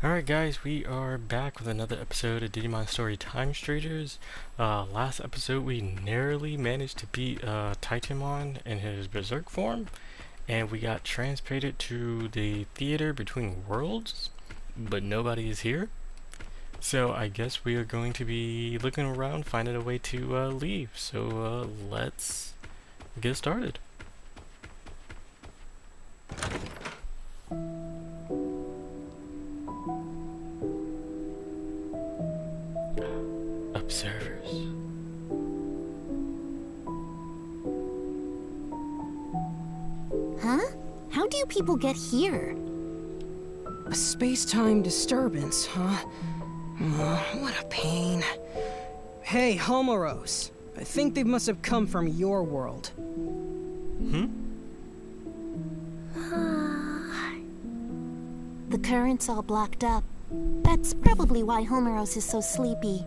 Alright guys, we are back with another episode of Digimon Story Time Strangers. Last episode we narrowly managed to beat Titanmon in his berserk form, and we got transported to the theater between worlds, but nobody is here. So I guess we are going to be looking around, finding a way to leave. So let's get started. Observers. Huh? How do you people get here? A space-time disturbance, huh? What a pain. Hey, Homeros. I think they must have come from your world. The current's all blocked up. That's probably why Homeros is so sleepy.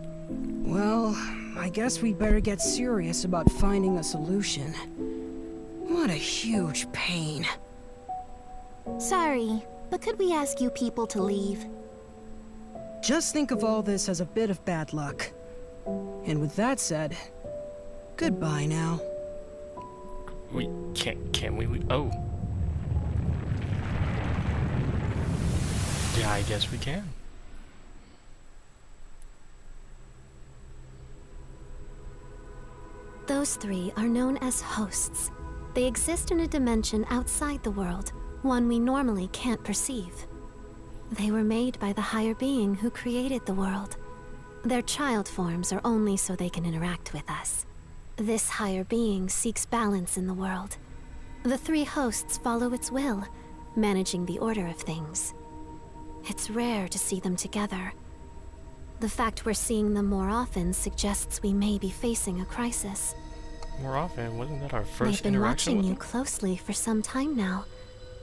Well, I guess we'd better get serious about finding a solution. What a huge pain. Sorry, but could we ask you people to leave? Just think of all this as a bit of bad luck. And with that said, goodbye now. We can we? Oh. Yeah, I guess we can. Those three are known as hosts. They exist in a dimension outside the world, one we normally can't perceive. They were made by the higher being who created the world. Their child forms are only so they can interact with us. This higher being seeks balance in the world. The three hosts follow its will, managing the order of things. It's rare to see them together. The fact we're seeing them more often suggests we may be facing a crisis. More often? Wasn't that our They've first been interaction watching with you them? closely for some time now.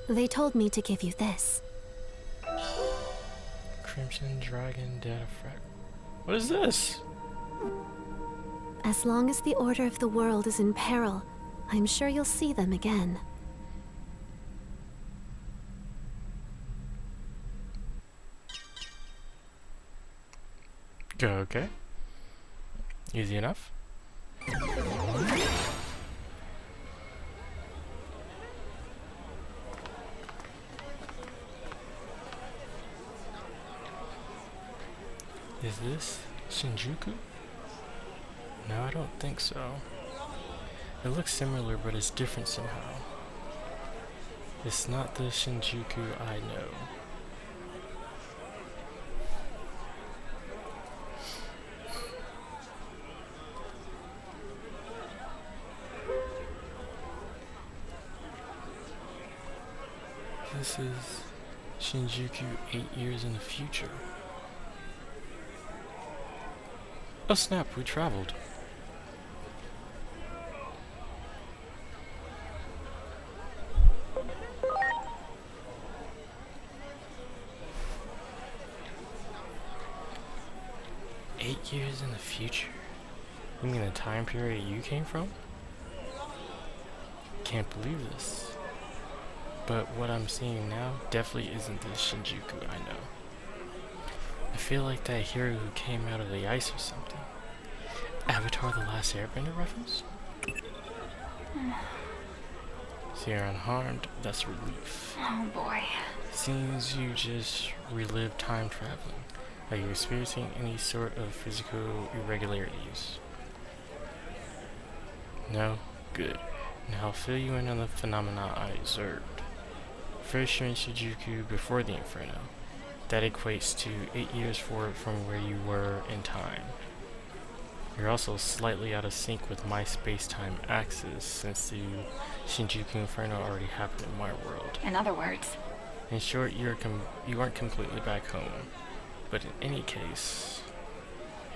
They told me to give you this. Crimson Dragon Data Frag. What is this? As long as the order of the world is in peril, I'm sure you'll see them again. Okay. Easy enough. Is this Shinjuku? No, I don't think so. It looks similar, but it's different somehow. It's not the Shinjuku I know. This is Shinjuku 8 years in the future. Oh snap, we traveled. Eight years in the future? You mean the time period you came from? Can't believe this. But what I'm seeing now definitely isn't the Shinjuku I know. I feel like that hero who came out of the ice or something. Avatar: The Last Airbender reference? So you're unharmed, that's relief. Oh boy. Seems you just relived time traveling. Are you experiencing any sort of physical irregularities? No? Good. Now I'll fill you in on the phenomena I observed. First you're in Shinjuku before the Inferno. That equates to 8 years forward from where you were in time. You're also slightly out of sync with my space-time axis since the Shinjuku Inferno already happened in my world. In other words, In short, you aren't completely back home. But in any case,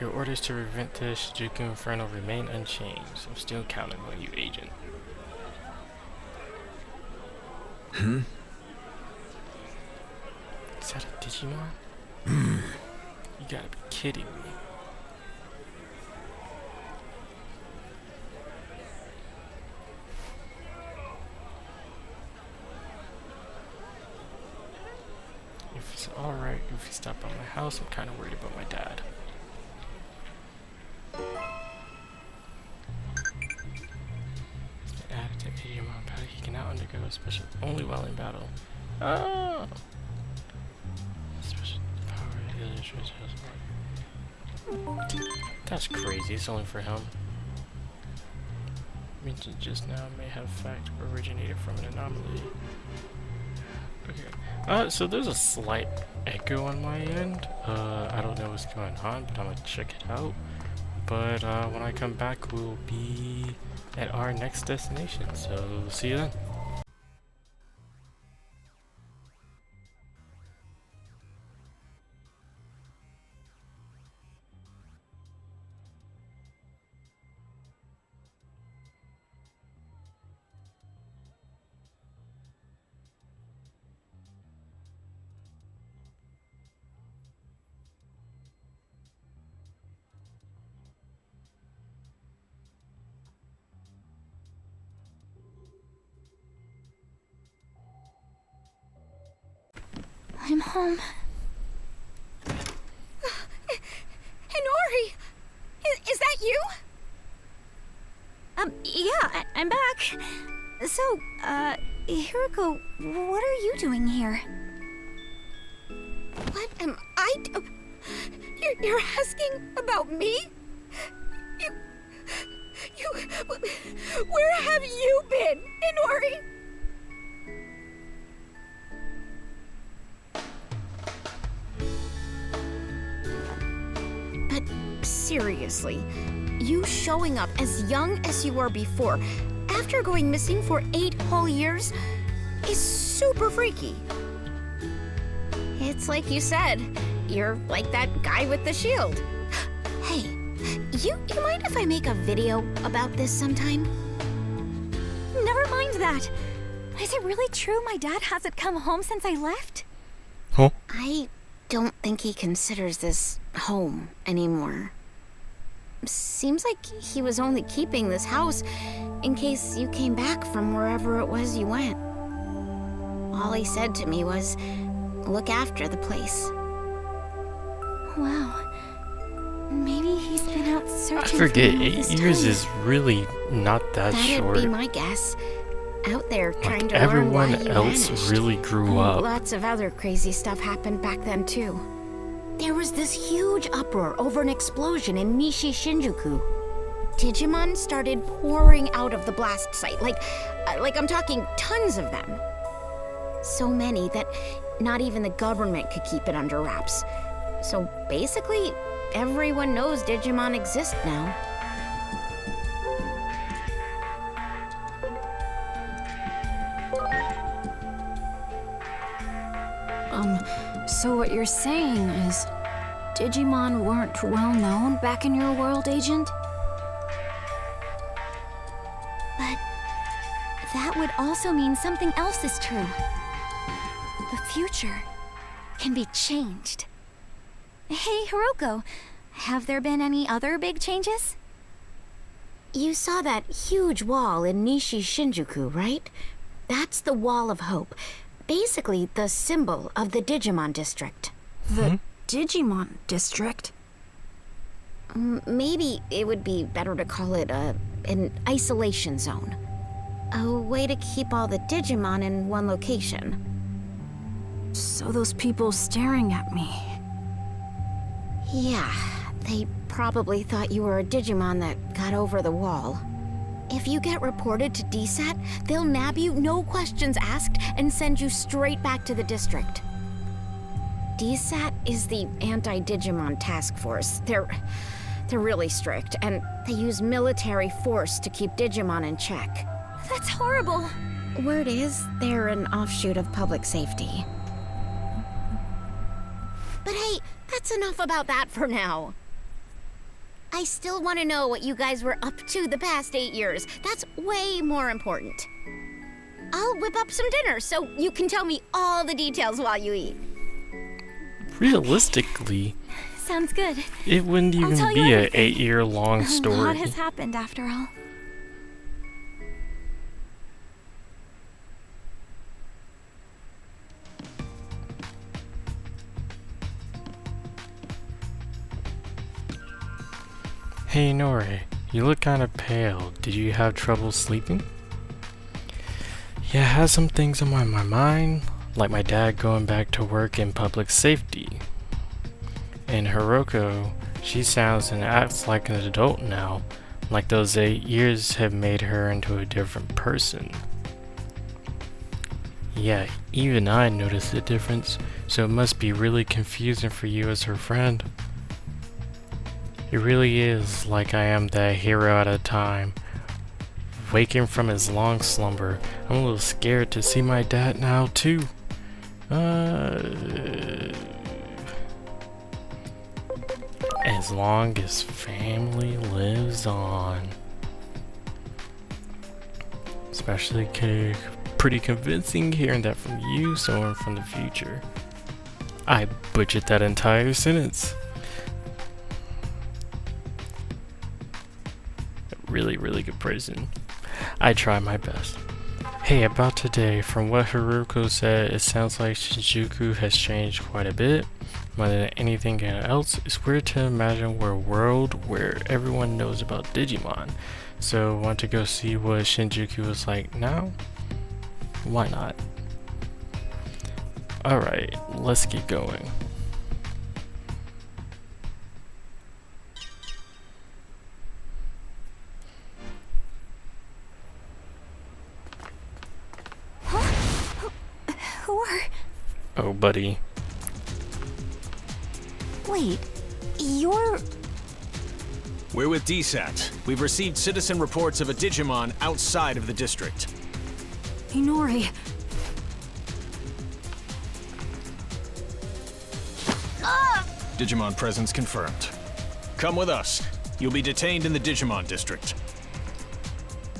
your orders to prevent the Shinjuku Inferno remain unchanged. I'm still counting on you, Agent. Is that a Digimon? You gotta be kidding me. If it's alright if he stopped by my house. I'm kind of worried about my dad. Added to Digimon battle, he can now undergo a special only while in battle. Oh! Special power illustrates. That's crazy. It's only for him. Mentioned just now may have fact originated from an anomaly. Okay. So there's a slight echo on my end. I don't know what's going on, but I'm gonna check it out. But when I come back, we'll be at our next destination. So see you then. I'm home. Hinori! Is that you? Yeah, I'm back. So, Hiroko, what are you doing here? What am I You're asking about me? Where have you been, Hinori? Seriously, you showing up as young as you were before, after going missing for 8 whole years, is super freaky. It's like you said, you're like that guy with the shield. Hey, you mind if I make a video about this sometime? Never mind that. Is it really true my dad hasn't come home since I left? Huh? I don't think he considers this home anymore. Seems like he was only keeping this house in case you came back from wherever it was you went. All he said to me was, look after the place. Wow. Maybe he's been out searching I forget, for me all 8 this years time. is really not that short. That'd be my guess. Out there trying Like, to learn why everyone he else vanished. really grew up. Lots of other crazy stuff happened back then too. There was this huge uproar over an explosion in Nishi Shinjuku. Digimon started pouring out of the blast site, like I'm talking tons of them. So many that not even the government could keep it under wraps. So basically, everyone knows Digimon exist now. So what you're saying is Digimon weren't well known back in your world, Agent? But that would also mean something else is true. The future can be changed. Hey, Hiroko, have there been any other big changes? You saw that huge wall in Nishi Shinjuku, right? That's the Wall of Hope. Basically, the symbol of the Digimon district. The Digimon district? Maybe it would be better to call it an isolation zone. A way to keep all the Digimon in one location. So those people staring at me. Yeah, they probably thought you were a Digimon that got over the wall. If you get reported to DSAT, they'll nab you, no questions asked, and send you straight back to the district. DSAT is the Anti-Digimon Task Force. They're really strict, and they use military force to keep Digimon in check. That's horrible. Word is, they're an offshoot of public safety. But hey, that's enough about that for now. I still want to know what you guys were up to the past 8 years. That's way more important. I'll whip up some dinner so you can tell me all the details while you eat. Realistically, Sounds good. it wouldn't I'll even tell you be an everything. 8-year-long A lot story. has happened after all. Hey Nori, you look kind of pale. Did you have trouble sleeping? Yeah, I had some things on my mind, like my dad going back to work in public safety. And Hiroko, she sounds and acts like an adult now, like those 8 years have made her into a different person. Yeah, even I noticed the difference, so it must be really confusing for you as her friend. It really is like I am that hero at a time, waking from his long slumber. I'm a little scared to see my dad now too. As long as family lives on. Especially pretty convincing hearing that from you, someone from the future. I butchered that entire sentence. Really, really good person. I try my best. Hey, about today, from what Hiroko said, it sounds like Shinjuku has changed quite a bit. More than anything else, it's weird to imagine we're a world where everyone knows about Digimon. So, want to go see what Shinjuku is like now? Why not? Alright, let's get going. Who are... Oh, buddy. Wait, you're... We're with DSAT. We've received citizen reports of a Digimon outside of the district. Inori. Digimon presence confirmed. Come with us. You'll be detained in the Digimon district.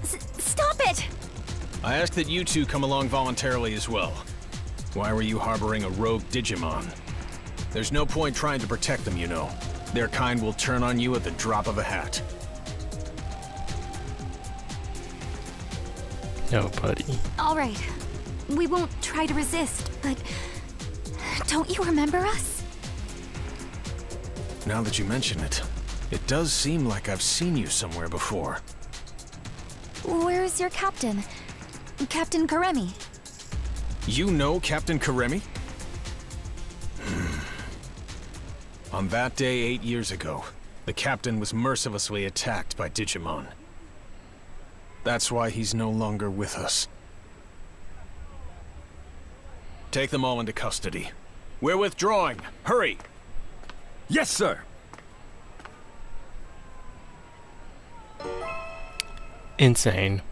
Stop it! I ask that you two come along voluntarily as well. Why were you harboring a rogue Digimon? There's no point trying to protect them, you know. Their kind will turn on you at the drop of a hat. No, buddy. All right. We won't try to resist, but... Don't you remember us? Now that you mention it, it does seem like I've seen you somewhere before. Where's your captain? Captain Karemi. You know Captain Karemi? On that day 8 years ago, the captain was mercilessly attacked by Digimon. That's why he's no longer with us. Take them all into custody. We're withdrawing. Hurry! Yes, sir. Insane.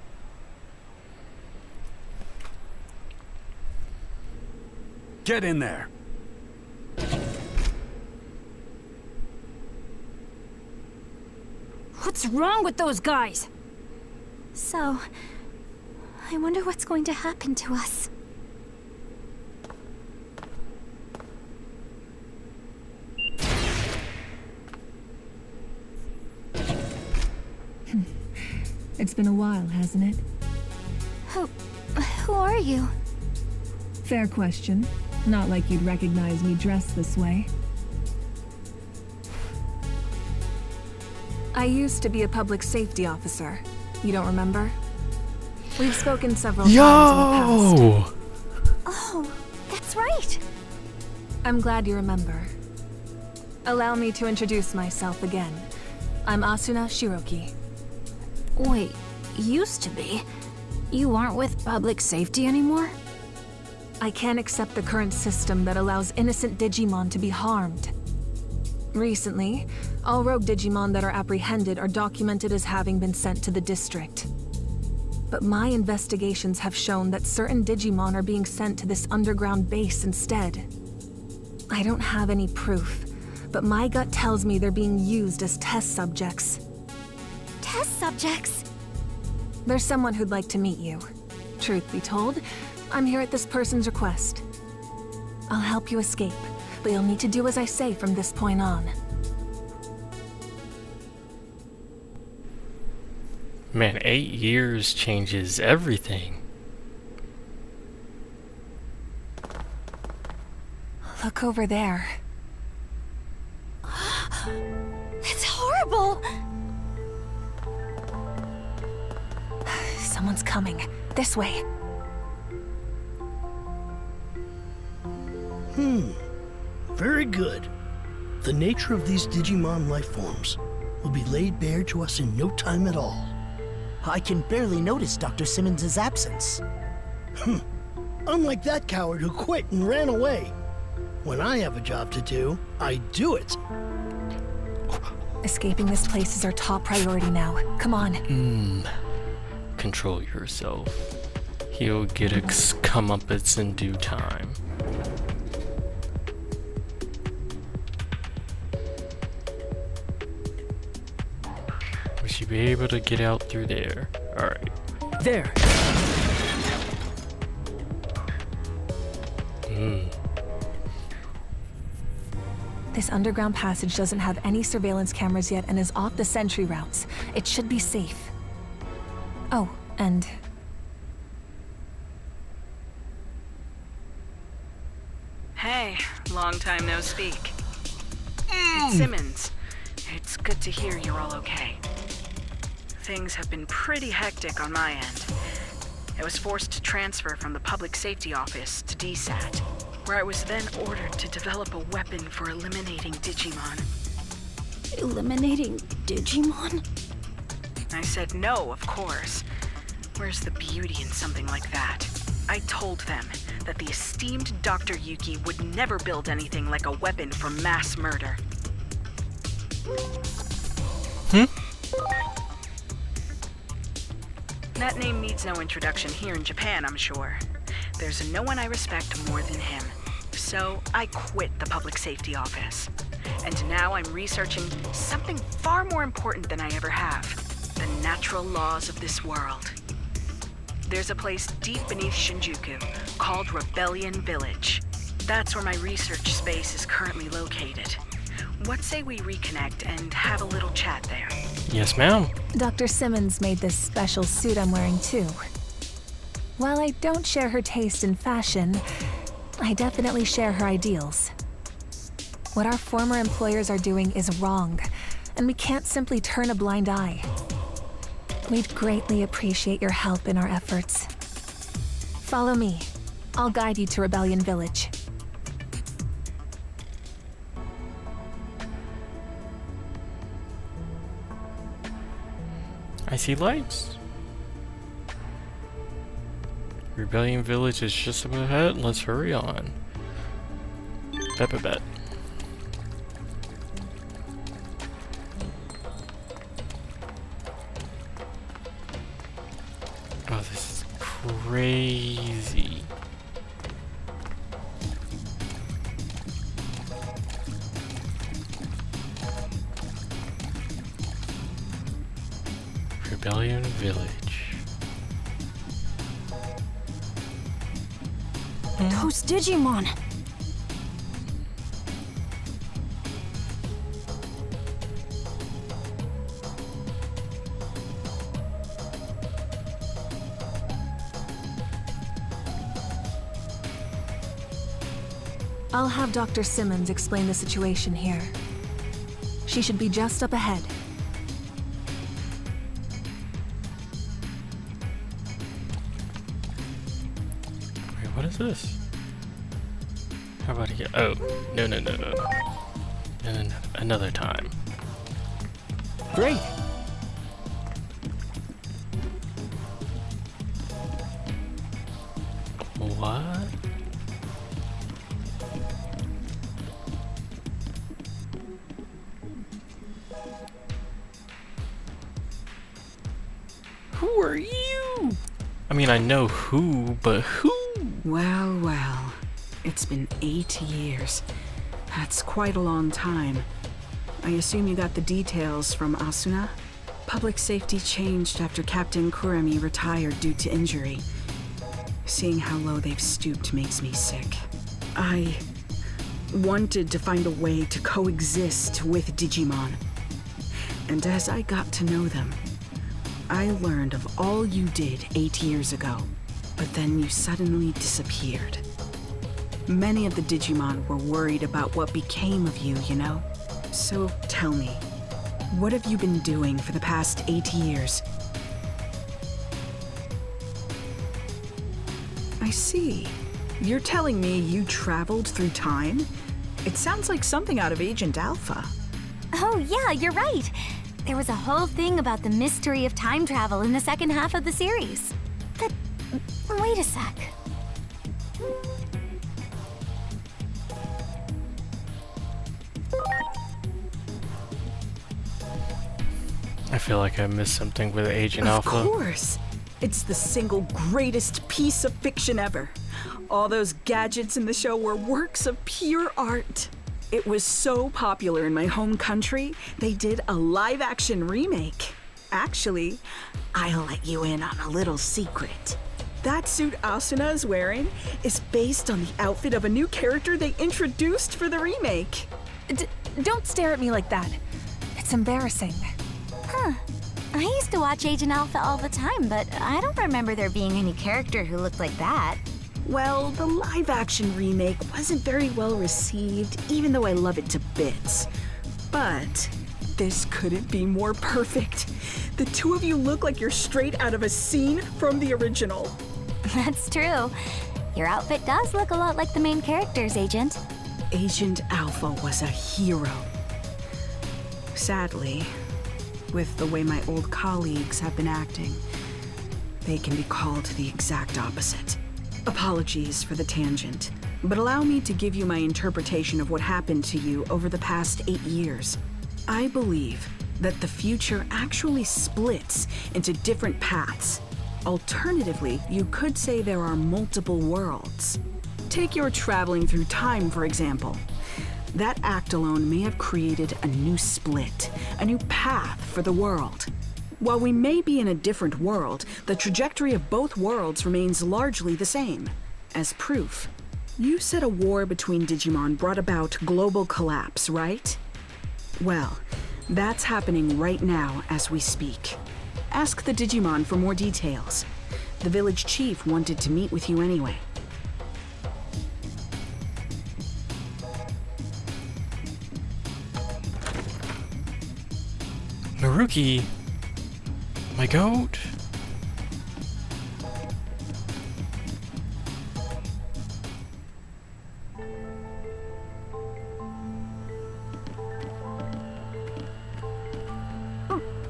Get in there. What's wrong with those guys? So, I wonder what's going to happen to us. It's been a while, hasn't it? Who are you? Fair question. Not like you'd recognize me dressed this way. I used to be a public safety officer. You don't remember? We've spoken several times in the past. Oh, that's right. I'm glad you remember. Allow me to introduce myself again. I'm Asuna Shiroki. Wait, used to be? You aren't with public safety anymore? I can't accept the current system that allows innocent Digimon to be harmed. Recently, all rogue Digimon that are apprehended are documented as having been sent to the district. But my investigations have shown that certain Digimon are being sent to this underground base instead. I don't have any proof, but my gut tells me they're being used as test subjects. Test subjects? There's someone who'd like to meet you. Truth be told, I'm here at this person's request. I'll help you escape, but you'll need to do as I say from this point on. Man, 8 years changes everything. Look over there. It's horrible! Someone's coming. This way. Very good. The nature of these Digimon life forms will be laid bare to us in no time at all. I can barely notice Dr. Simmons' absence. Unlike that coward who quit and ran away. When I have a job to do, I do it. Escaping this place is our top priority now. Come on. Control yourself. He'll get a comeuppance in due time. We should be able to get out through there. Alright. There. This underground passage doesn't have any surveillance cameras yet and is off the sentry routes. It should be safe. Oh, and... Hey, long time no speak. It's Simmons. It's good to hear you're all okay. Things have been pretty hectic on my end. I was forced to transfer from the Public Safety Office to DSAT, where I was then ordered to develop a weapon for eliminating Digimon. Eliminating Digimon? I said no, of course. Where's the beauty in something like that? I told them that the esteemed Dr. Yuki would never build anything like a weapon for mass murder. That name needs no introduction here in Japan, I'm sure. There's no one I respect more than him. So I quit the Public Safety Office. And now I'm researching something far more important than I ever have. The natural laws of this world. There's a place deep beneath Shinjuku called Rebellion Village. That's where my research space is currently located. What say we reconnect and have a little chat there? Yes, ma'am. Dr. Simmons made this special suit I'm wearing too. While I don't share her taste in fashion, I definitely share her ideals. What our former employers are doing is wrong, and we can't simply turn a blind eye. We'd greatly appreciate your help in our efforts. Follow me. I'll guide you to Rebellion Village. I see lights. Rebellion Village is just up ahead. Let's hurry on. Bet. Oh, this is crazy. Rebellion Village. Those Digimon! I'll have Dr. Simmons explain the situation here. She should be just up ahead. Wait, what is this? How about again? Oh, no. And another time. Great. What? Who are you? I mean, I know who, but who? Well. It's been 8 years. That's quite a long time. I assume you got the details from Asuna? Public safety changed after Captain Kuremi retired due to injury. Seeing how low they've stooped makes me sick. I wanted to find a way to coexist with Digimon. And as I got to know them, I learned of all you did 8 years ago, but then you suddenly disappeared. Many of the Digimon were worried about what became of you, you know? So tell me, what have you been doing for the past 8 years? I see. You're telling me you traveled through time? It sounds like something out of Agent Alpha. Oh yeah, you're right. There was a whole thing about the mystery of time travel in the second half of the series. But wait a sec. I feel like I missed something with Agent Alpha. Of course! It's the single greatest piece of fiction ever. All those gadgets in the show were works of pure art. It was so popular in my home country, they did a live-action remake. Actually, I'll let you in on a little secret. That suit Asuna is wearing is based on the outfit of a new character they introduced for the remake. Don't stare at me like that. It's embarrassing. Huh. I used to watch Agent Alpha all the time, but I don't remember there being any character who looked like that. Well, the live-action remake wasn't very well received, even though I love it to bits. But this couldn't be more perfect. The two of you look like you're straight out of a scene from the original. That's true. Your outfit does look a lot like the main character's, Agent. Agent Alpha was a hero. Sadly, with the way my old colleagues have been acting, they can be called the exact opposite. Apologies for the tangent, but allow me to give you my interpretation of what happened to you over the past 8 years. I believe that the future actually splits into different paths. Alternatively, you could say there are multiple worlds. Take your traveling through time, for example. That act alone may have created a new split, a new path for the world. While we may be in a different world, the trajectory of both worlds remains largely the same. As proof, you said a war between Digimon brought about global collapse, right? Well, that's happening right now as we speak. Ask the Digimon for more details. The village chief wanted to meet with you anyway. Maruki! My goat?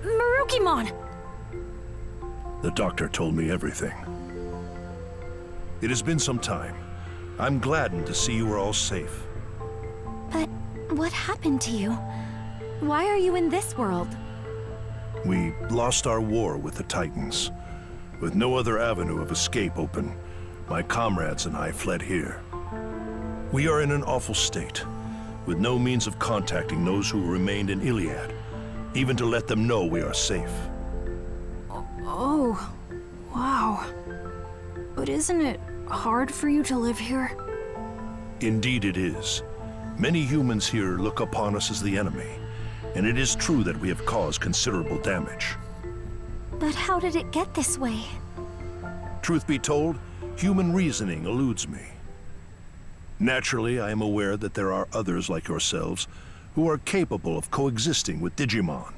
Marukimon! The doctor told me everything. It has been some time. I'm gladdened to see you are all safe. But what happened to you? Why are you in this world? We lost our war with the Titans. With no other avenue of escape open, my comrades and I fled here. We are in an awful state, with no means of contacting those who remained in Iliad, even to let them know we are safe. Oh, wow. But isn't it hard for you to live here? Indeed it is. Many humans here look upon us as the enemy, and it is true that we have caused considerable damage. But how did it get this way? Truth be told, human reasoning eludes me. Naturally, I am aware that there are others like yourselves who are capable of coexisting with Digimon.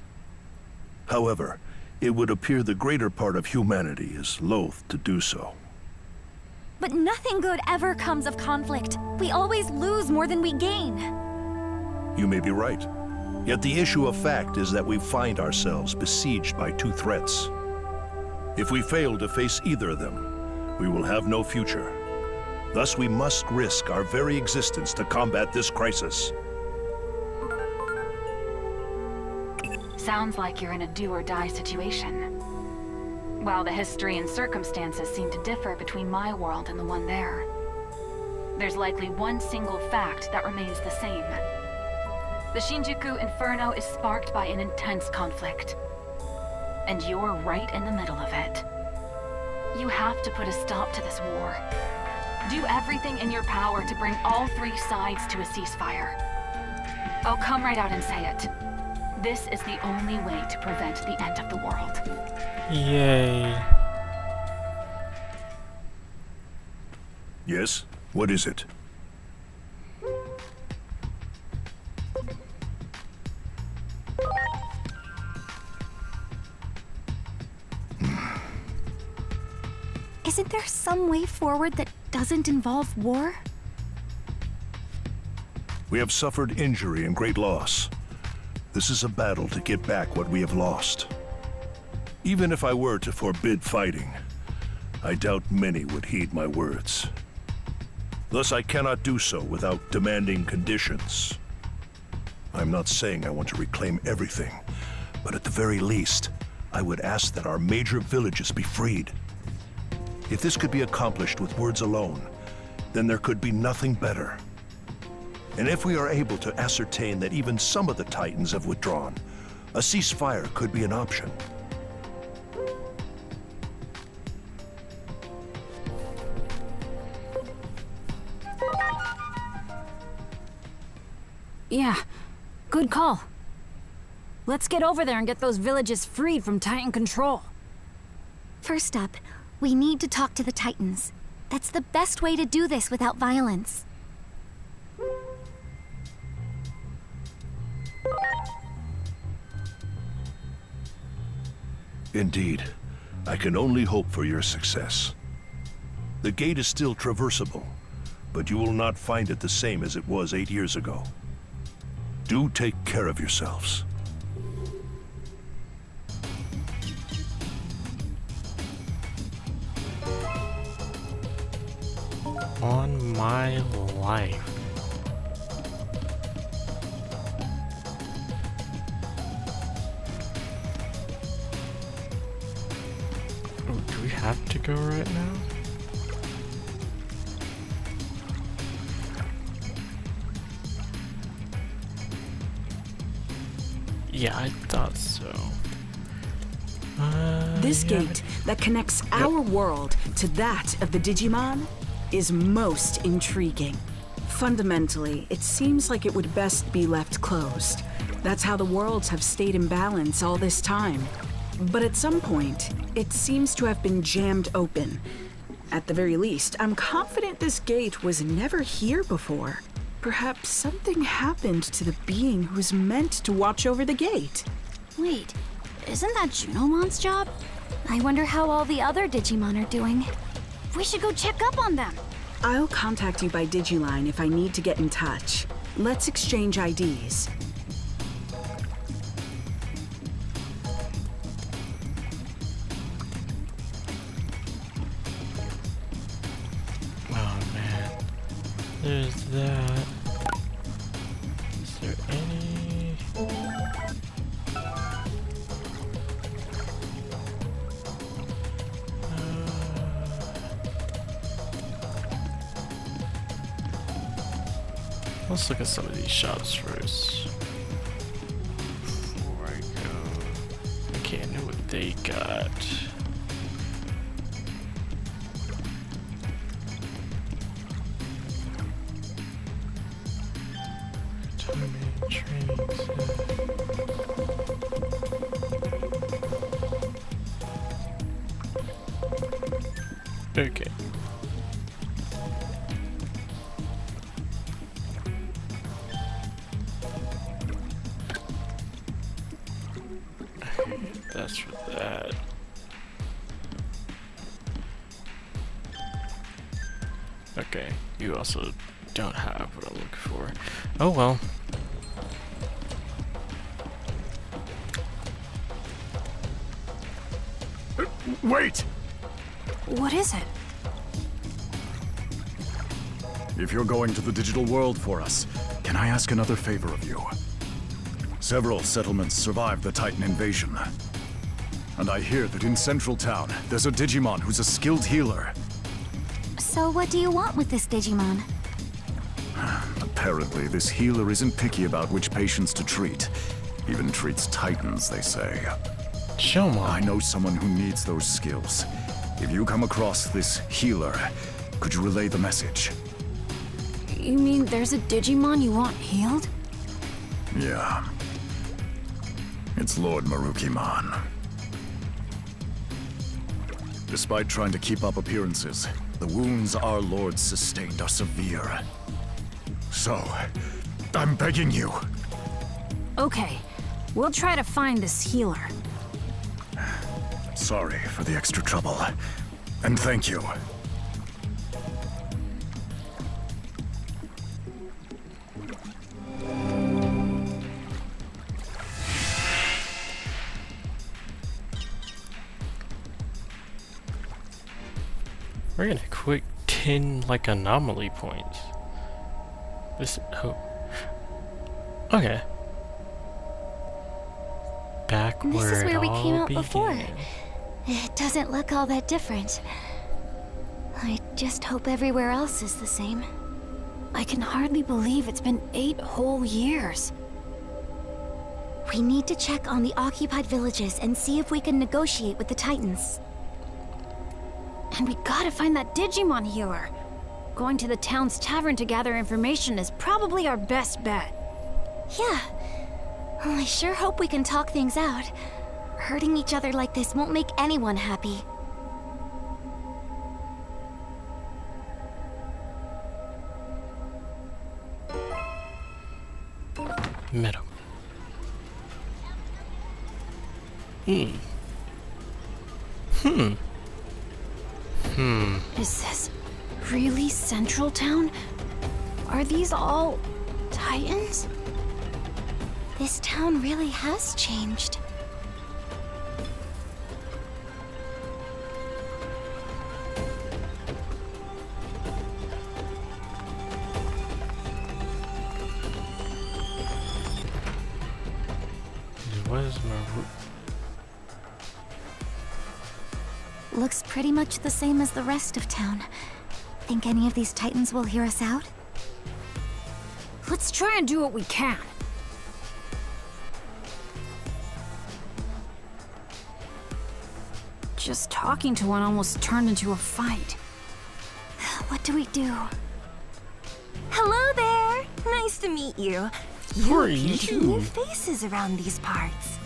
However, it would appear the greater part of humanity is loath to do so. But nothing good ever comes of conflict. We always lose more than we gain. You may be right. Yet the issue of fact is that we find ourselves besieged by two threats. If we fail to face either of them, we will have no future. Thus we must risk our very existence to combat this crisis. Sounds like you're in a do-or-die situation. While the history and circumstances seem to differ between my world and the one there, there's likely one single fact that remains the same. The Shinjuku Inferno is sparked by an intense conflict, and you're right in the middle of it. You have to put a stop to this war. Do everything in your power to bring all three sides to a ceasefire. I'll come right out and say it. This is the only way to prevent the end of the world. Yay. Yes? What is it? Isn't there some way forward that doesn't involve war? We have suffered injury and great loss. This is a battle to get back what we have lost. Even if I were to forbid fighting, I doubt many would heed my words. Thus, I cannot do so without demanding conditions. I'm not saying I want to reclaim everything, but at the very least, I would ask that our major villages be freed. If this could be accomplished with words alone, then there could be nothing better. And if we are able to ascertain that even some of the Titans have withdrawn, a ceasefire could be an option. Yeah, good call. Let's get over there and get those villages freed from Titan control. First up, we need to talk to the Titans. That's the best way to do this without violence. Indeed, I can only hope for your success. The gate is still traversable, but you will not find it the same as it was 8 years ago. Do take care of yourselves. On my life. Oh, do we have to go right now? Yeah, I thought so. This gate that connects our world to that of the Digimon is most intriguing. Fundamentally, it seems like it would best be left closed. That's how the worlds have stayed in balance all this time. But at some point, it seems to have been jammed open. At the very least, I'm confident this gate was never here before. Perhaps something happened to the being who was meant to watch over the gate. Wait, isn't that Junomon's job? I wonder how all the other Digimon are doing. We should go check up on them. I'll contact you by Digiline if I need to get in touch. Let's exchange IDs. Oh man, there's that. Is there any? Let's look at some of these shops first. Before I go. Okay, I know what they got. Okay. That's for that. Okay, you also don't have what I'm looking for. Oh well. Wait! What is it? If you're going to the digital world for us, can I ask another favor of you? Several settlements survived the Titan invasion. And I hear that in Central Town, there's a Digimon who's a skilled healer. So what do you want with this Digimon? Apparently, this healer isn't picky about which patients to treat. Even treats Titans, they say. Shomon. I know someone who needs those skills. If you come across this healer, could you relay the message? You mean there's a Digimon you want healed? Yeah. It's Lord Marukimon. Despite trying to keep up appearances, the wounds our lord sustained are severe. So, I'm begging you. Okay, we'll try to find this healer. Sorry for the extra trouble. And thank you. We're gonna quick 10 like anomaly points. Okay. Back This where is where it we all came out began. before. It doesn't look all that different. I just hope everywhere else is the same. I can hardly believe it's been 8 whole years. We need to check on the occupied villages and see if we can negotiate with the Titans. And we gotta find that Digimon healer. Going to the town's tavern to gather information is probably our best bet. Yeah. Well, I sure hope we can talk things out. Hurting each other like this won't make anyone happy. Met him. Is this really Central Town? Are these all Titans? This town really has changed. Where's my Looks pretty much the same as the rest of town. Think any of these Titans will hear us out? Let's try and do what we can. Just talking to one almost turned into a fight. What do we do? Hello there! Nice to meet you. Who are appear to be you? new faces around these parts.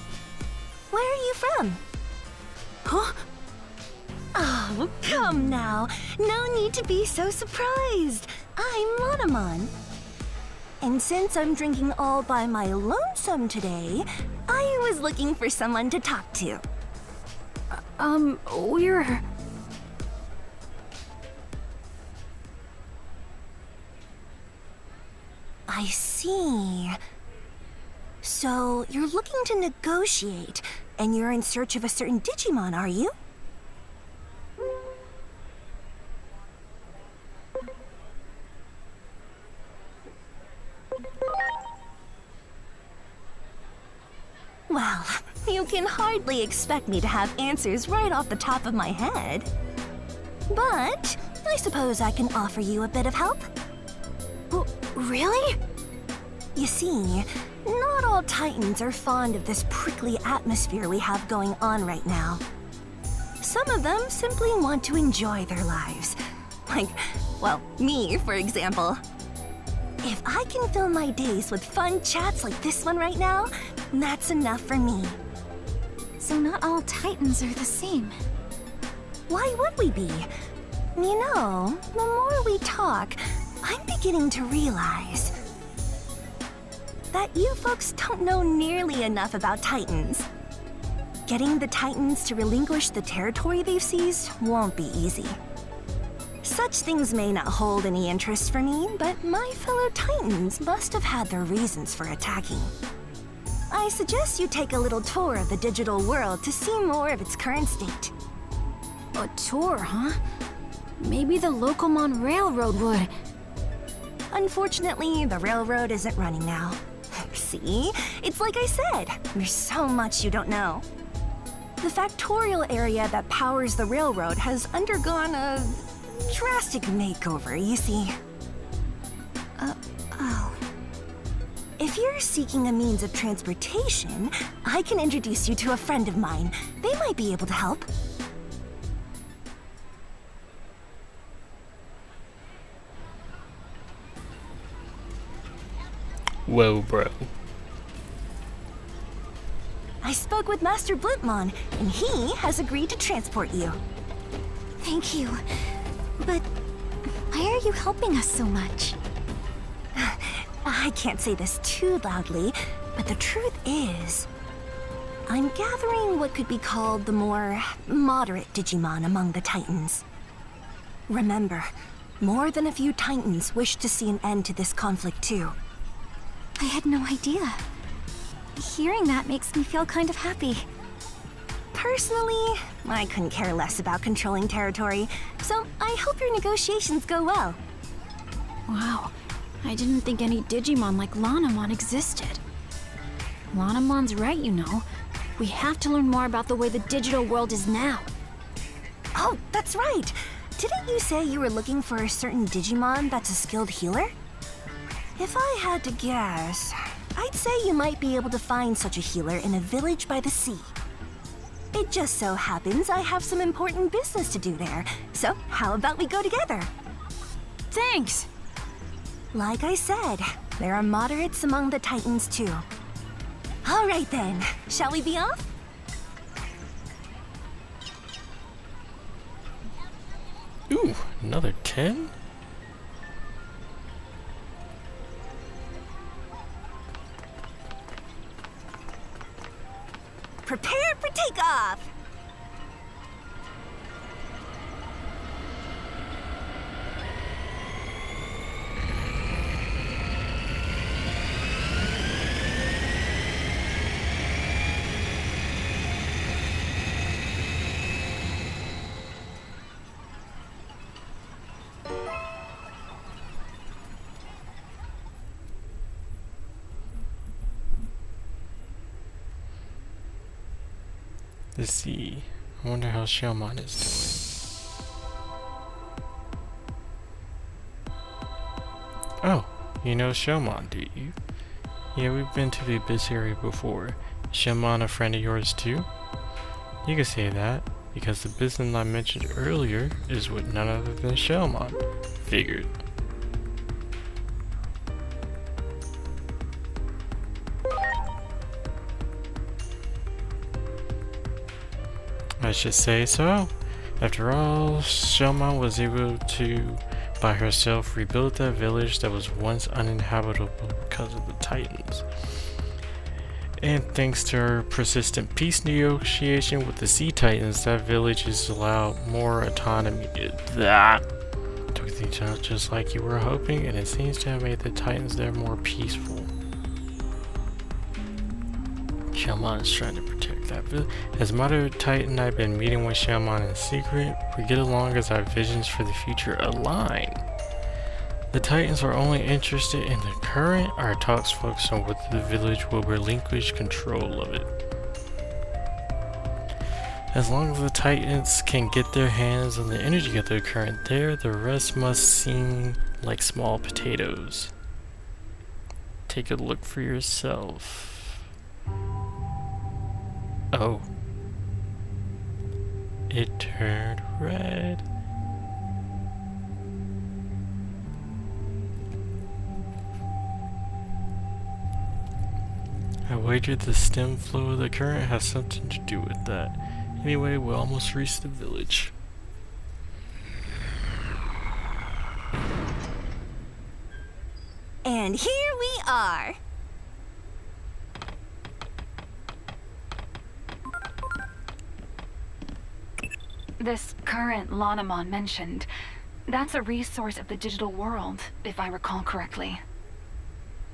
Where are you from? Huh? Oh, come now. No need to be so surprised. I'm Monomon. And since I'm drinking all by my lonesome today, I was looking for someone to talk to. We're... I see. So, you're looking to negotiate, and you're in search of a certain Digimon, are you? Well, you can hardly expect me to have answers right off the top of my head. But I suppose I can offer you a bit of help. Really? You see, not all Titans are fond of this prickly atmosphere we have going on right now. Some of them simply want to enjoy their lives. Like, well, me, for example. If I can fill my days with fun chats like this one right now, that's enough for me. So not all Titans are the same. Why would we be? You know, the more we talk, I'm beginning to realize that you folks don't know nearly enough about Titans. Getting the Titans to relinquish the territory they've seized won't be easy. Such things may not hold any interest for me, but my fellow Titans must have had their reasons for attacking. I suggest you take a little tour of the digital world to see more of its current state. A tour, huh? Maybe the Locomon Railroad would. Unfortunately, the railroad isn't running now. See? It's like I said, there's so much you don't know. The factorial area that powers the railroad has undergone a drastic makeover, you see. Oh. If you're seeking a means of transportation, I can introduce you to a friend of mine. They might be able to help. Whoa, bro. I spoke with Master Blipmon, and he has agreed to transport you. Thank you. But why are you helping us so much? I can't say this too loudly, but the truth is, I'm gathering what could be called the more moderate Digimon among the Titans. Remember, more than a few Titans wish to see an end to this conflict too. I had no idea. Hearing that makes me feel kind of happy. Personally, I couldn't care less about controlling territory, so I hope your negotiations go well. Wow, I didn't think any Digimon like Lanamon existed. Lanamon's right, you know. We have to learn more about the way the digital world is now. Oh, that's right! Didn't you say you were looking for a certain Digimon that's a skilled healer? If I had to guess, I'd say you might be able to find such a healer in a village by the sea. It just so happens I have some important business to do there, so how about we go together? Thanks! Like I said, there are moderates among the Titans too. All right then, shall we be off? Ooh, another 10? Prepare for takeoff! Let's see. I wonder how Shelmon is doing. Oh, you know Shelmon, do you? Yeah, we've been to the Abyss area before. Is Shelmon a friend of yours too? You can say that, because the business I mentioned earlier is with none other than Shelmon. Figured. I should say so. After all, Shelmon was able to, by herself, rebuild that village that was once uninhabitable because of the Titans. And thanks to her persistent peace negotiation with the Sea Titans, that village is allowed more autonomy. That took things out just like you were hoping, and it seems to have made the Titans there more peaceful. Shelmon is trying to protect that village. As Moderate Titan, I've been meeting with Shelmon in secret. We get along as our visions for the future align. The Titans are only interested in the current. Our talks focus on whether the village will relinquish control of it. As long as the Titans can get their hands on the energy of the current there, the rest must seem like small potatoes. Take a look for yourself. Oh. It turned red. I wagered the stem flow of the current has something to do with that. Anyway, we almost reached the village. And here we are. This current Lanamon mentioned, that's a resource of the digital world, if I recall correctly.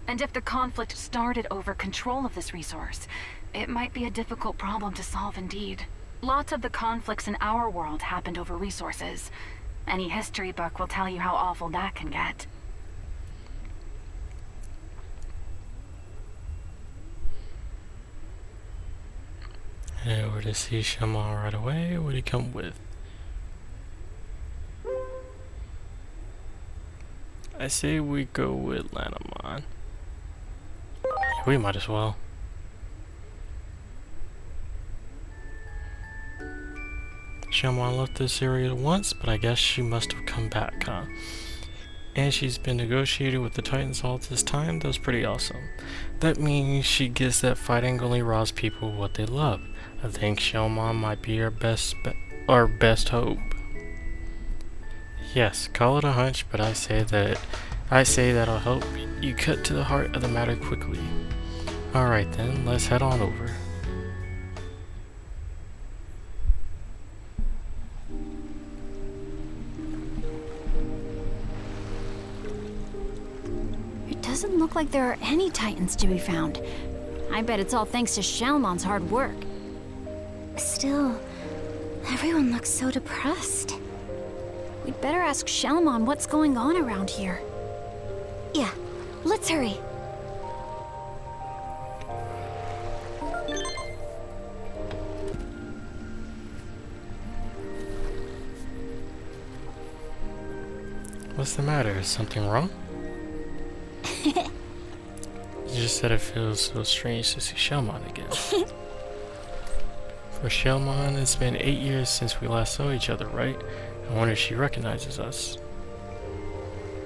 And if the conflict started over control of this resource, it might be a difficult problem to solve indeed. Lots of the conflicts in our world happened over resources. Any history book will tell you how awful that can get. Head over to see Shelmon right away. What did he come with? I say we go with Lanamon. Yeah, we might as well. Shelmon left this area once, but I guess she must have come back, huh? And she's been negotiating with the Titans all this time. That was pretty awesome. That means she gets that fighting only robs people what they love. I think Shelmon might be our best hope. Yes, call it a hunch, but I say that'll help you cut to the heart of the matter quickly. Alright then, let's head on over. look like there are any Titans to be found. I bet it's all thanks to Shalmon's hard work. Still, everyone looks so depressed. We'd better ask Shalmon what's going on around here. Yeah, let's hurry. What's the matter? Is something wrong? You just said it feels so strange to see Shalmon again. For Shalmon, it's been 8 years since we last saw each other, right? I wonder if she recognizes us.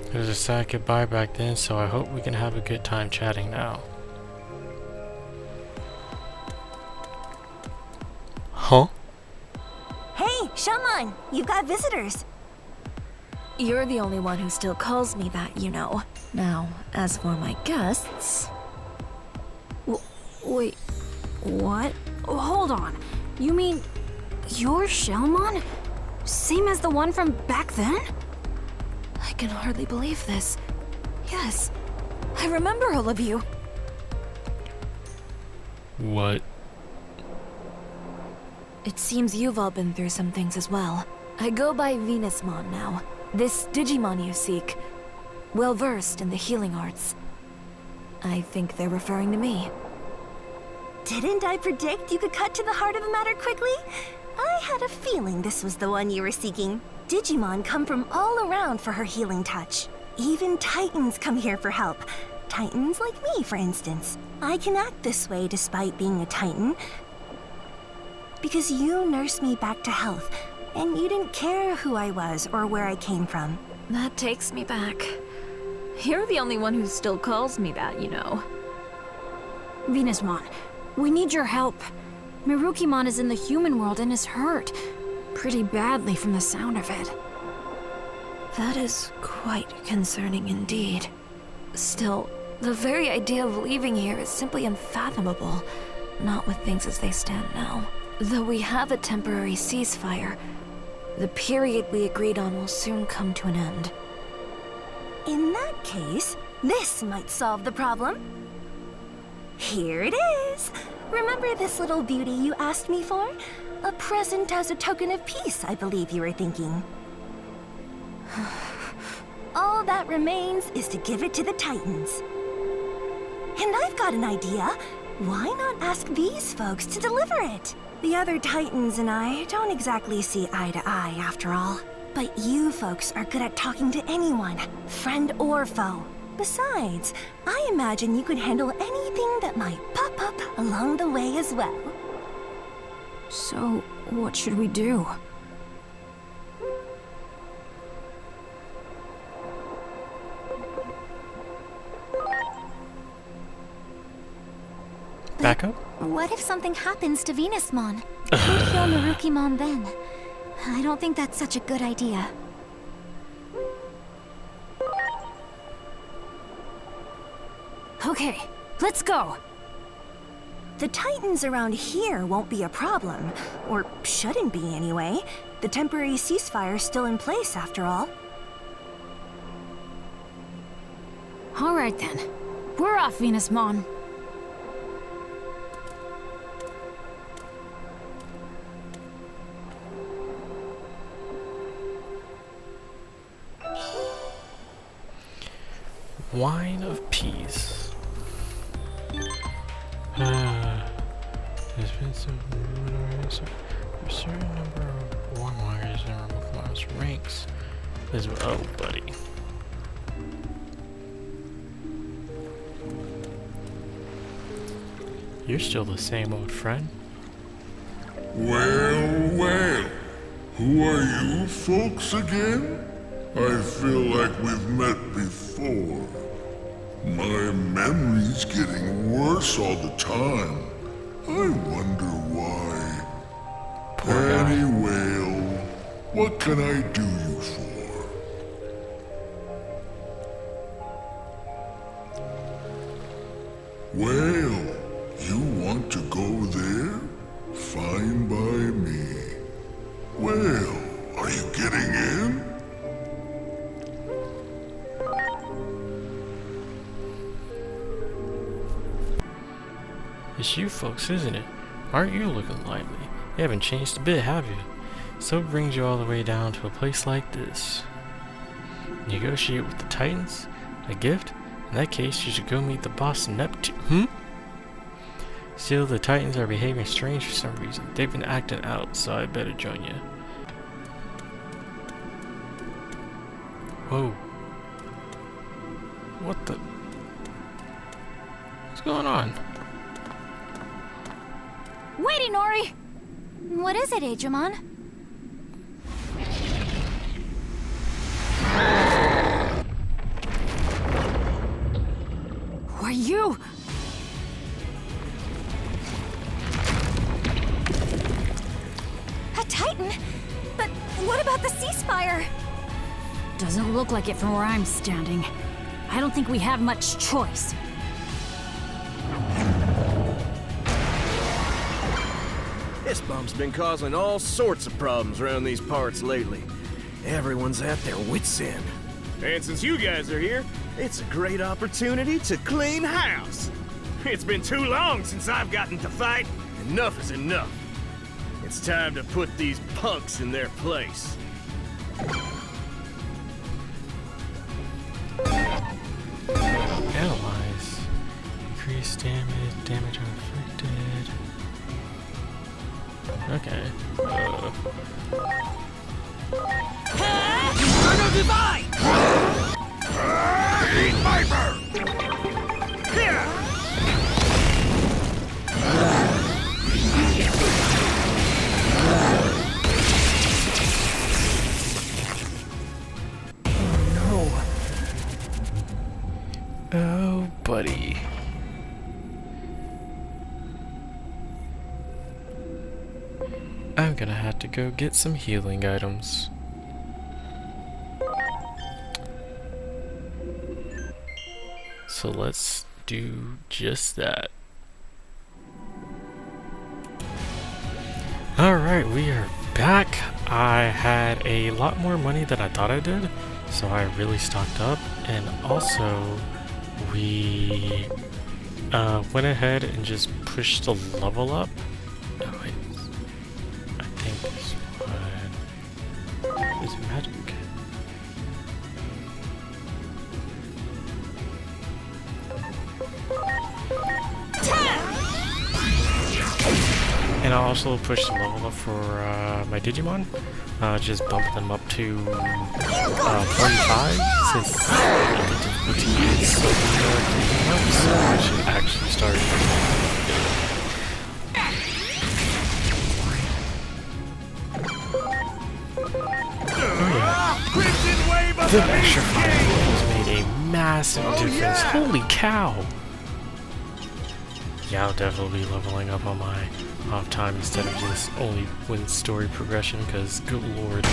It was a sad goodbye back then, so I hope we can have a good time chatting now. Huh? Hey, Shaman, you've got visitors. You're the only one who still calls me that, you know. Now, as for my guests... Wait, what? Hold on. You mean you're Shalmon? Same as the one from back then? I can hardly believe this. Yes, I remember all of you. What? It seems you've all been through some things as well. I go by Venusmon now. This Digimon you seek. Well-versed in the healing arts. I think they're referring to me. Didn't I predict you could cut to the heart of the matter quickly? I had a feeling this was the one you were seeking. Digimon come from all around for her healing touch. Even Titans come here for help. Titans like me, for instance. I can act this way despite being a Titan, because you nursed me back to health, and you didn't care who I was or where I came from. That takes me back. You're the only one who still calls me that, you know. Venusmon, we need your help. Mirukimon is in the human world and is hurt. Pretty badly from the sound of it. That is quite concerning indeed. Still, the very idea of leaving here is simply unfathomable. Not with things as they stand now. Though we have a temporary ceasefire, the period we agreed on will soon come to an end. In that case, this might solve the problem. Here it is. Remember this little beauty you asked me for? A present as a token of peace, I believe you were thinking. All that remains is to give it to the Titans. And I've got an idea. Why not ask these folks to deliver it? The other Titans and I don't exactly see eye to eye, after all. But you folks are good at talking to anyone, friend or foe. Besides, I imagine you could handle anything that might pop up along the way as well. So, what should we do? Back up? What if something happens to Venusmon? Who'd heal Mirukimon then? I don't think that's such a good idea. Okay, let's go! The Titans around here won't be a problem. Or shouldn't be, anyway. The temporary ceasefire's still in place, after all. Alright then. We're off, Venusmon. Wine of peace. There's been some a certain number of warmongers and removed ranks. Oh, buddy. You're still the same old friend. Well, well. Who are you folks again? I feel like we've met before. My memory's getting worse all the time. I wonder why. Anyway, what can I do you for? Well, you want to go there? Fine by me. Well, are you getting in? It's you folks, isn't it? Aren't you looking lively? You haven't changed a bit, have you? So it brings you all the way down to a place like this. Negotiate with the Titans? A gift? In that case, you should go meet the boss Neptune. Still, the Titans are behaving strange for some reason. They've been acting out, so I better join you. Whoa. What the? What's going on? Wait, Inori! What is it, Digimon? Who are you? A Titan? But what about the ceasefire? Doesn't look like it from where I'm standing. I don't think we have much choice. This bump's been causing all sorts of problems around these parts lately. Everyone's at their wits' end. And since you guys are here, it's a great opportunity to clean house. It's been too long since I've gotten to fight. Enough is enough. It's time to put these punks in their place. Analyze. Increase damage inflicted. Okay. Inferno Divine! Eat Viper! Oh, buddy. I'm gonna have to go get some healing items. So let's do just that. Alright, we are back. I had a lot more money than I thought I did, so I really stocked up, and also we went ahead and just pushed the level up. Oh wait, I think this one is magic. And I also pushed the level up for my Digimon, just bumped them up to 45 since the difficulty is so low, so I should actually start. The extra fire has made a massive difference. Holy cow! Yeah, I'll definitely be leveling up on my off time instead of just only when story progression, because good lord.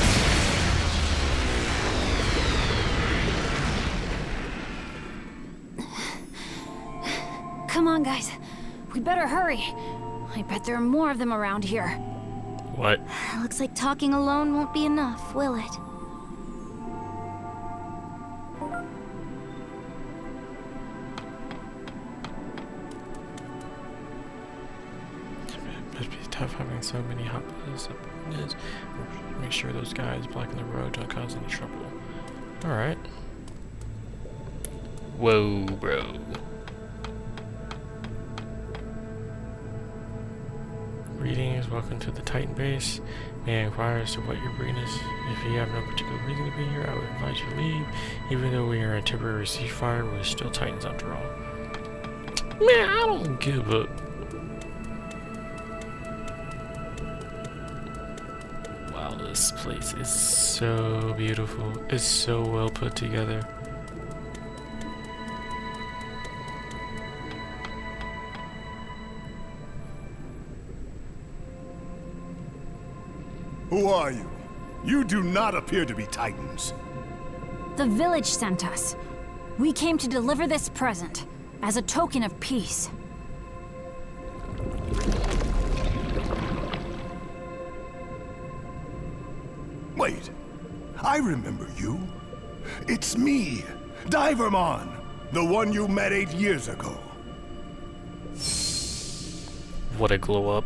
Come on, guys. We better hurry. I bet there are more of them around here. What? Looks like talking alone won't be enough, will it? Must be tough having so many hot buttons. Make sure those guys blocking the road don't cause any trouble. Alright. Whoa, bro. Greetings, welcome to the Titan base. May I inquire as to what your breed is? If you have no particular reason to be here, I would advise you to leave. Even though we are in temporary ceasefire, we're still Titans after all. Man, I don't give up. Wow, this place is so beautiful. It's so well put together. Who are you? You do not appear to be Titans. The village sent us. We came to deliver this present as a token of peace. Wait, I remember you. It's me, Divermon, the one you met 8 years ago. What a glow up.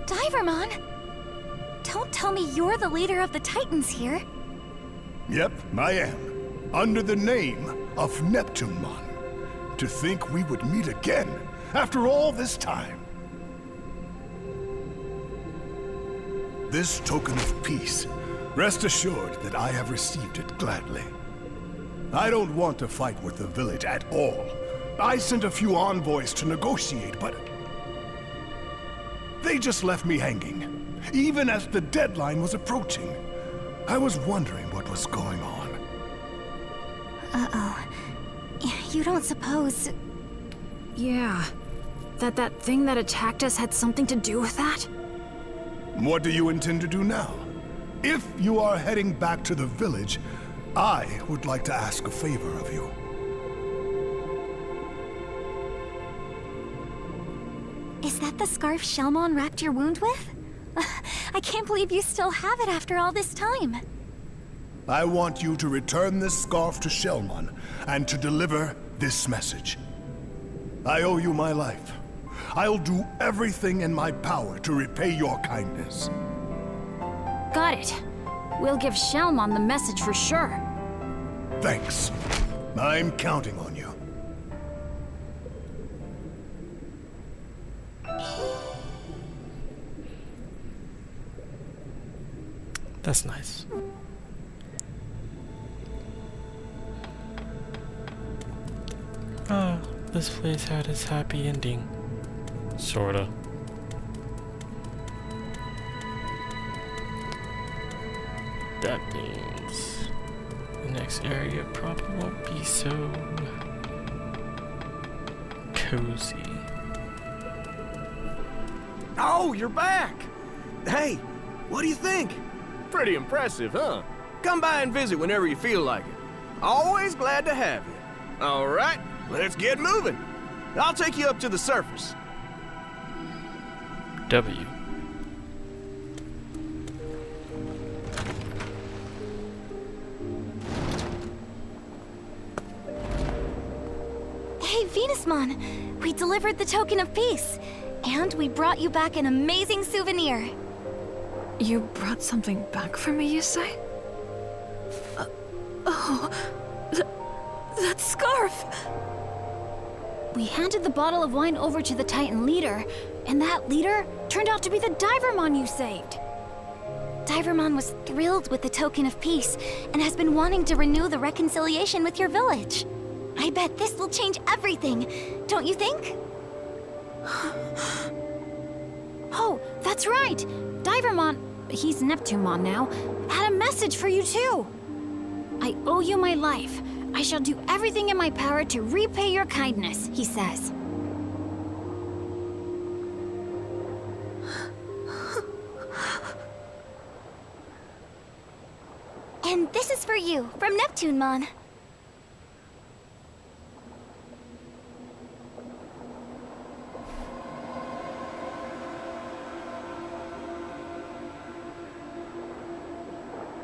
Divermon! Don't tell me you're the leader of the Titans here. Yep, I am. Under the name of Pt.1. To think we would meet again after all this time. This token of peace, rest assured that I have received it gladly. I don't want to fight with the village at all. I sent a few envoys to negotiate, but they just left me hanging, even as the deadline was approaching. I was wondering what was going on. Uh-oh. You don't suppose... Yeah. That thing that attacked us had something to do with that? What do you intend to do now? If you are heading back to the village, I would like to ask a favor of you. Is that the scarf Shelmon wrapped your wound with? I can't believe you still have it after all this time. I want you to return this scarf to Shelmon and to deliver this message. I owe you my life. I'll do everything in my power to repay your kindness. Got it. We'll give Shelmon the message for sure. Thanks. I'm counting on you. That's nice. Ah, this place had its happy ending. Sorta. That means the next area probably won't be so cozy. Oh, you're back! Hey, what do you think? Pretty impressive, huh? Come by and visit whenever you feel like it. Always glad to have you. All right, let's get moving. I'll take you up to the surface. W. Hey, Venusmon! We delivered the token of peace, and we brought you back an amazing souvenir. You brought something back for me, you say? That scarf! We handed the bottle of wine over to the Titan leader, and that leader turned out to be the Divermon you saved. Divermon was thrilled with the token of peace and has been wanting to renew the reconciliation with your village. I bet this will change everything, don't you think? Oh, that's right! Divermon, he's Pt.1 now, had a message for you too! I owe you my life. I shall do everything in my power to repay your kindness, he says. And this is for you, from Pt.1.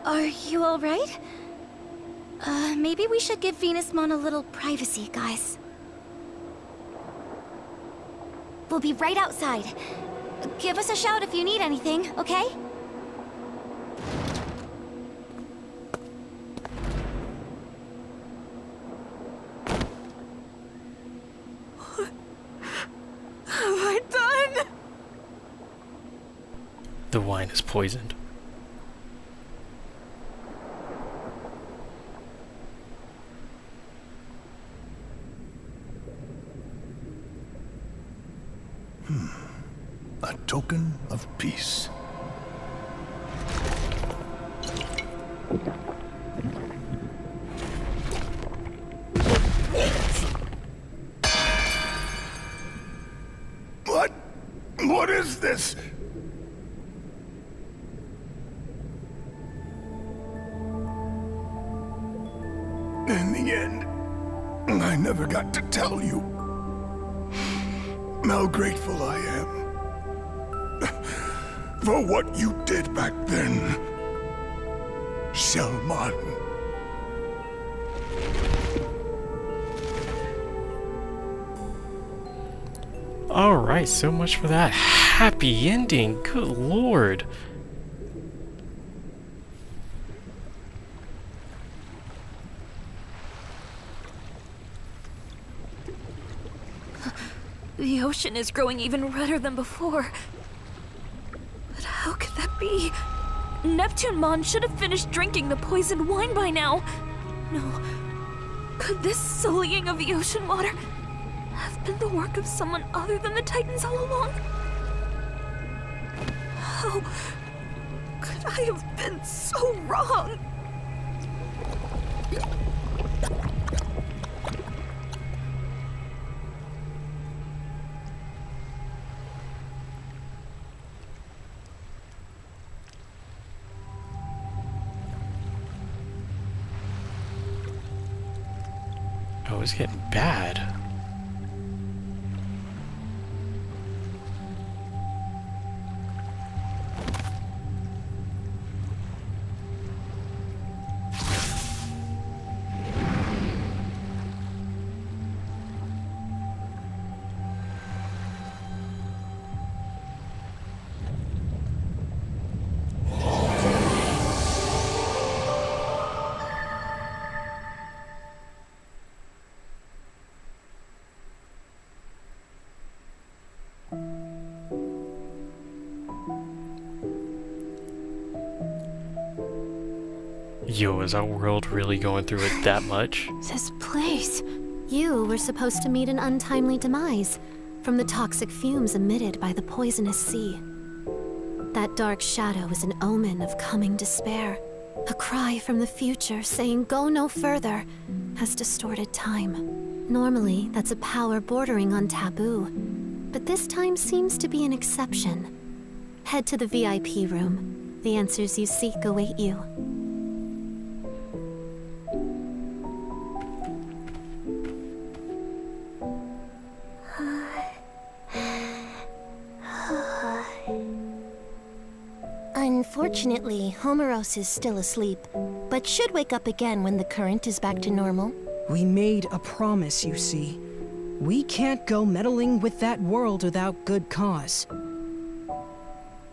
Are you all right? Maybe we should give Venusmon a little privacy, guys. We'll be right outside. Give us a shout if you need anything, okay? What have I done? The wine is poisoned. A token of peace. What? What is this? In the end, I never got to tell you how grateful I am for what you did back then, Shelmon. Alright, so much for that happy ending. Good lord. The ocean is growing even redder than before. But how could that be? Neptune-mon should have finished drinking the poisoned wine by now. No. Could this sullying of the ocean water have been the work of someone other than the Titans all along? How could I have been so wrong? Oh, it's getting bad. Yo, is our world really going through it that much? This place. You were supposed to meet an untimely demise from the toxic fumes emitted by the poisonous sea. That dark shadow is an omen of coming despair. A cry from the future saying go no further has distorted time. Normally, that's a power bordering on taboo, but this time seems to be an exception. Head to the VIP room. The answers you seek await you. Unfortunately, Homeros is still asleep, but should wake up again when the current is back to normal. We made a promise, you see. We can't go meddling with that world without good cause.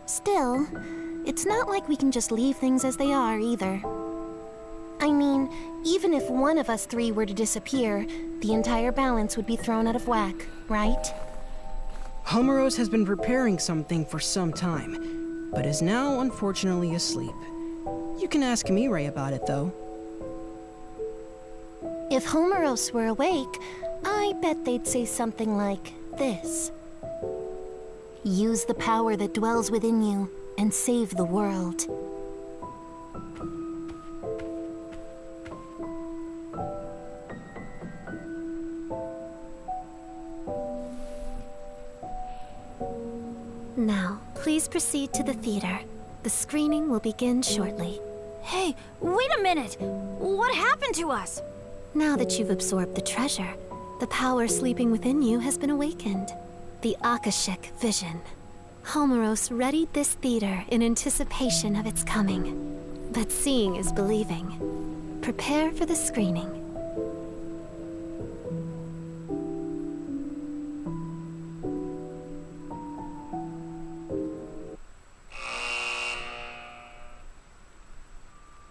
Still, it's not like we can just leave things as they are, either. I mean, even if one of us three were to disappear, the entire balance would be thrown out of whack, right? Homeros has been preparing something for some time, but is now unfortunately asleep. You can ask Mirai about it, though. If Homeros were awake, I bet they'd say something like this. Use the power that dwells within you and save the world. Now, please proceed to the theater. The screening will begin shortly. Hey, wait a minute! What happened to us? Now that you've absorbed the treasure, the power sleeping within you has been awakened. The Akashic vision. Homeros readied this theater in anticipation of its coming. But seeing is believing. Prepare for the screening.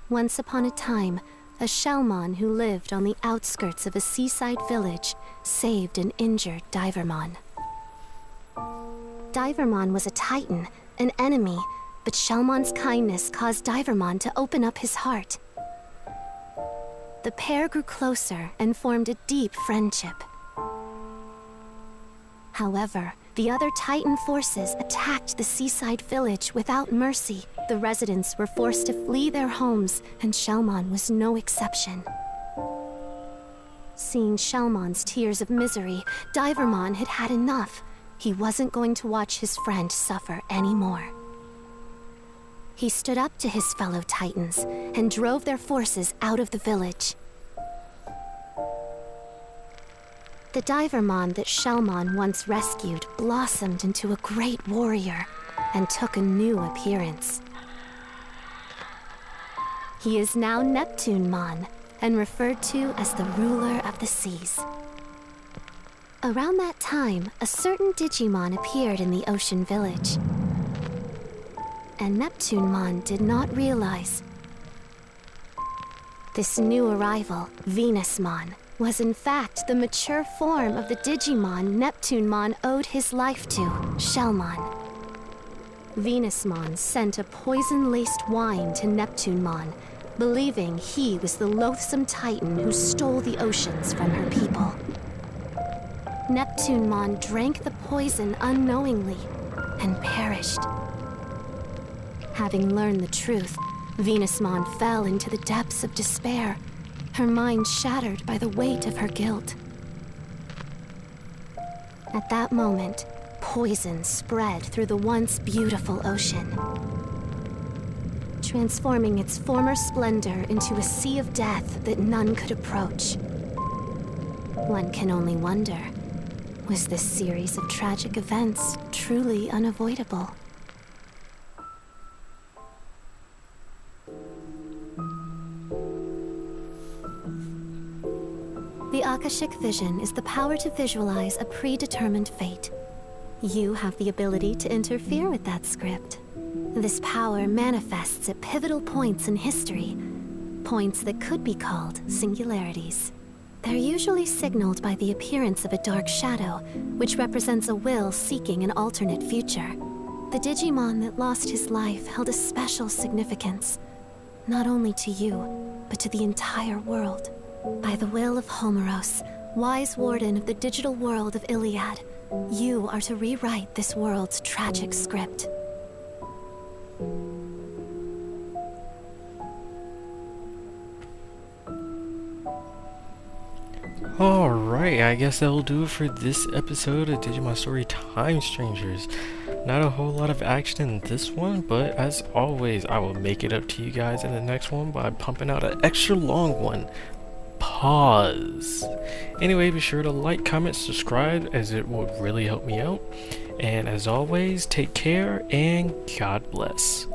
Once upon a time, a Shellmon who lived on the outskirts of a seaside village saved an injured Divermon. Divermon was a Titan, an enemy, but Shellmon's kindness caused Divermon to open up his heart. The pair grew closer and formed a deep friendship. However, the other Titan forces attacked the seaside village without mercy. The residents were forced to flee their homes, and Shellmon was no exception. Seeing Shellmon's tears of misery, Divermon had had enough. He wasn't going to watch his friend suffer anymore. He stood up to his fellow Titans and drove their forces out of the village. The Divermon that Shellmon once rescued blossomed into a great warrior and took a new appearance. He is now Neptune-mon and referred to as the ruler of the seas. Around that time, a certain Digimon appeared in the Ocean Village. And Neptunemon did not realize this new arrival, Venusmon, was in fact the mature form of the Digimon Neptunemon owed his life to, Shellmon. Venusmon sent a poison-laced wine to Neptunemon, believing he was the loathsome titan who stole the oceans from her people. Neptunemon drank the poison unknowingly and perished. Having learned the truth, Venusmon fell into the depths of despair, her mind shattered by the weight of her guilt. At that moment, poison spread through the once beautiful ocean, transforming its former splendor into a sea of death that none could approach. One can only wonder, was this series of tragic events truly unavoidable? The Akashic Vision is the power to visualize a predetermined fate. You have the ability to interfere with that script. This power manifests at pivotal points in history, points that could be called singularities. They're usually signaled by the appearance of a dark shadow, which represents a will seeking an alternate future. The Digimon that lost his life held a special significance, not only to you, but to the entire world. By the will of Homeros, wise warden of the digital world of Iliad, you are to rewrite this world's tragic script. Alright, I guess that'll do it for this episode of Digimon Story Time Strangers. Not a whole lot of action in this one, but as always, I will make it up to you guys in the next one by pumping out an extra long one. Pause. Anyway, be sure to like, comment, subscribe, as it will really help me out. And as always, take care and God bless.